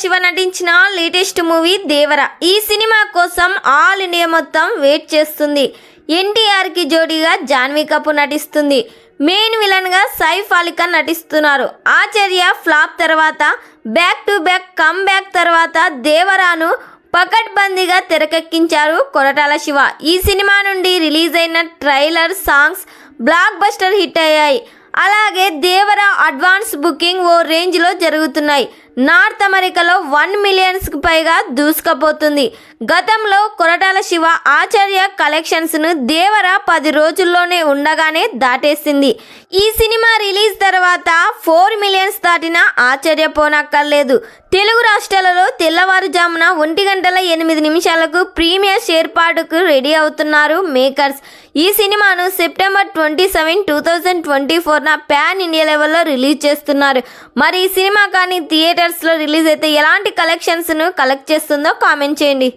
శివ నటించిన latest movie దేవర. ఈ cinema కోసం ఆల్ ఇండియా మొత్తం వెయిట్ చేస్తుంది. ఎన్టీఆర్కి జోడీగా జాన్వీ కపూర్ నటిస్తుంది. మెయిన్ విలన్గా సైఫ్ అలీ ఖాన్ నటిస్తున్నారు. ఆచార్య ఫ్లాప్ తర్వాత back to back come back తర్వాత దేవరాను పకడ్బందీగా తెరకెక్కించారు కొరటాల శివ. ఈ సినిమా నుండి రిలీజ్ అయిన trailer, songs block buster hit అయ్యాయి. అలాగే దేవర అడ్వాన్స్ బుకింగ్ ఓ రేంజ్లో జరుగుతున్నాయి. నార్త్ అమెరికాలో 1 మిలియన్స్కి పైగా దూసుకుపోతుంది. గతంలో కొరటాల శివ ఆచార్య కలెక్షన్స్ను దేవర 10 రోజుల్లోనే ఉండగానే దాటేసింది. ఈ సినిమా రిలీజ్ తర్వాత 4 మిలియన్స్ దాటినా ఆశ్చర్యపోనక్కర్లేదు. తెలుగు రాష్ట్రాలలో తెల్లవారుజామున 1:08 ప్రీమియర్ ఏర్పాటుకు రెడీ అవుతున్నారు మేకర్స్. ఈ సినిమాను సెప్టెంబర్ 27, 2024 ప్యాన్ ఇండియా లెవెల్లో రిలీజ్ చేస్తున్నారు. మరి ఈ సినిమా కానీ థియేటర్స్లో రిలీజ్ అయితే ఎలాంటి కలెక్షన్స్ను కలెక్ట్ చేస్తుందో కామెంట్ చేయండి.